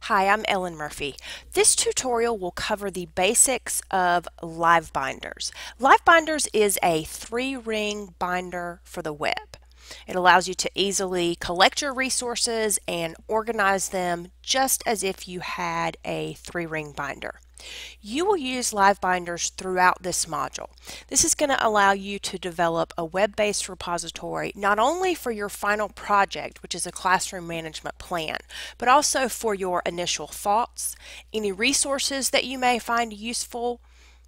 Hi, I'm Ellen Murphy. This tutorial will cover the basics of LiveBinders. LiveBinders is a 3-ring binder for the web. It allows you to easily collect your resources and organize them just as if you had a 3-ring binder. You will use LiveBinders throughout this module. This is going to allow you to develop a web-based repository not only for your final project, which is a classroom management plan, but also for your initial thoughts, any resources that you may find useful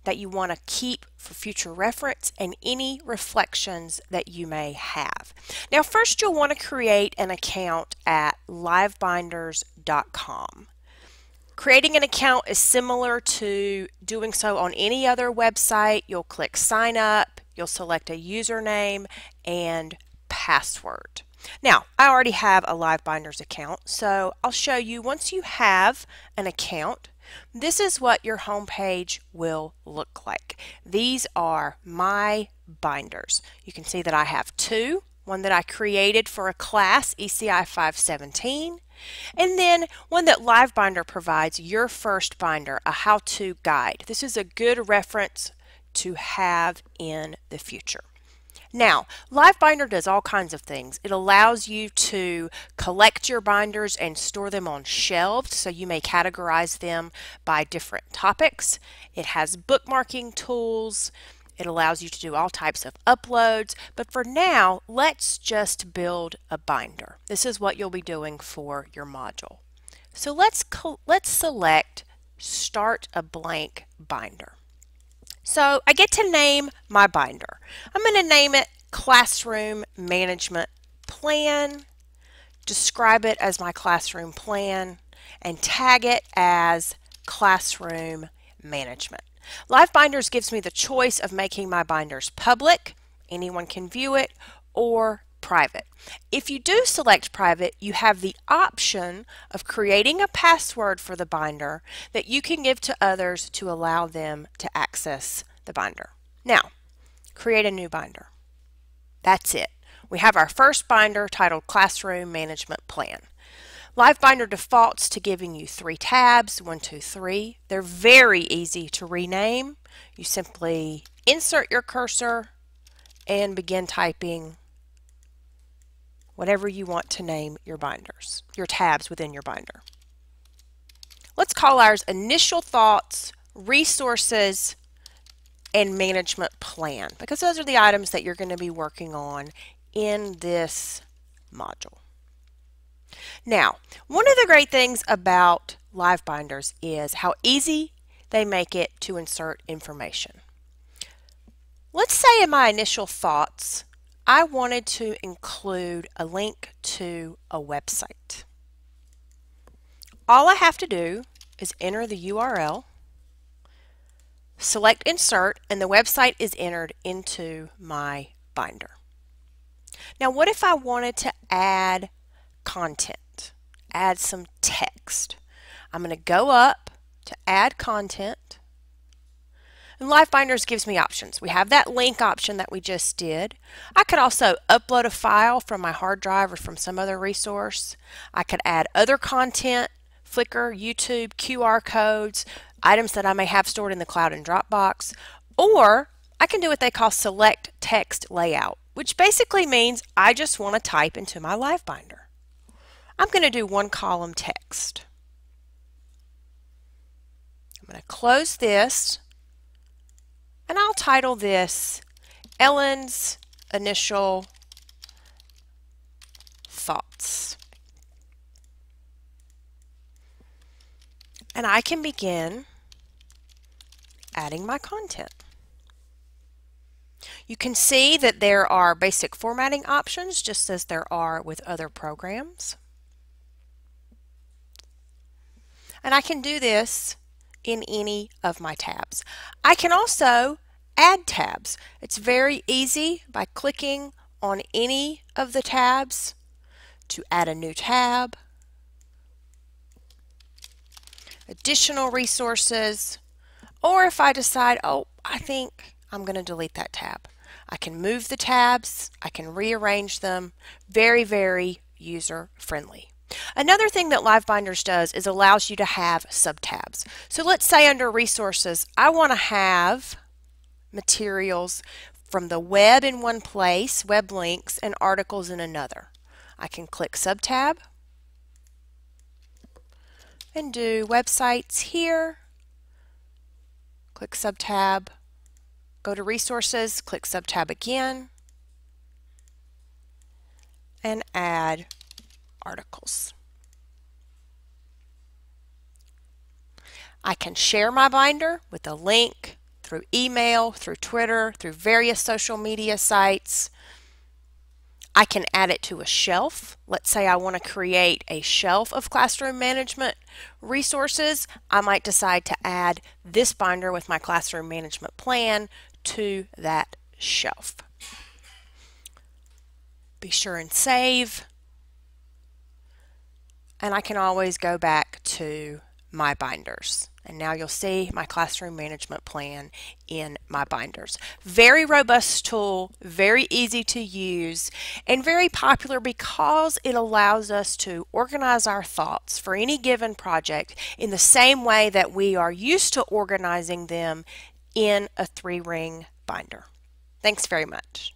that you want to keep for future reference, and any reflections that you may have. Now first you'll want to create an account at livebinders.com. Creating an account is similar to doing so on any other website. You'll click sign up, you'll select a username and password. Now, I already have a LiveBinders account, so I'll show you once you have an account, this is what your home page will look like. These are my binders. You can see that I have two. One that I created for a class, ECI 517, and then one that LiveBinder provides, your first binder, a how-to guide. This is a good reference to have in the future. Now, LiveBinder does all kinds of things. It allows you to collect your binders and store them on shelves, so you may categorize them by different topics. It has bookmarking tools. It allows you to do all types of uploads, but for now, let's just build a binder. This is what you'll be doing for your module. So let's select Start a Blank Binder. So I get to name my binder. I'm going to name it Classroom Management Plan, describe it as my classroom plan, and tag it as Classroom Management. LiveBinders gives me the choice of making my binders public, anyone can view it, or private. If you do select private, you have the option of creating a password for the binder that you can give to others to allow them to access the binder. Now, create a new binder. That's it. We have our first binder titled Classroom Management Plan. LiveBinder defaults to giving you 3 tabs, 1, 2, 3. They're very easy to rename. You simply insert your cursor and begin typing whatever you want to name your binders, your tabs within your binder. Let's call ours Initial Thoughts, Resources, and Management Plan, because those are the items that you're going to be working on in this module. Now, one of the great things about LiveBinders is how easy they make it to insert information. Let's say in my initial thoughts, I wanted to include a link to a website. All I have to do is enter the URL, select Insert, and the website is entered into my binder. Now, what if I wanted to add content, add some text? I'm going to go up to Add Content, and LiveBinders gives me options. We have that link option that we just did. I could also upload a file from my hard drive or from some other resource. I could add other content, Flickr, YouTube, QR codes, items that I may have stored in the cloud in Dropbox, or I can do what they call Select Text Layout, which basically means I just want to type into my LiveBinder. I'm going to do 1 column text. I'm going to close this, and I'll title this Ellen's Initial Thoughts. And I can begin adding my content. You can see that there are basic formatting options, just as there are with other programs. And I can do this in any of my tabs. I can also add tabs. It's very easy by clicking on any of the tabs to add a new tab, additional resources, or if I decide, oh, I think I'm going to delete that tab. I can move the tabs, I can rearrange them. Very, very user friendly. Another thing that LiveBinders does is allows you to have subtabs. So let's say under resources, I want to have materials from the web in one place, web links, and articles in another. I can click subtab and do websites here, click subtab, go to resources, click subtab again, and add articles. I can share my binder with a link through email, through Twitter, through various social media sites. I can add it to a shelf. Let's say I want to create a shelf of classroom management resources. I might decide to add this binder with my classroom management plan to that shelf. Be sure and save. And I can always go back to my binders. And now you'll see my classroom management plan in my binders. Very robust tool, very easy to use, and very popular because it allows us to organize our thoughts for any given project in the same way that we are used to organizing them in a 3-ring binder. Thanks very much.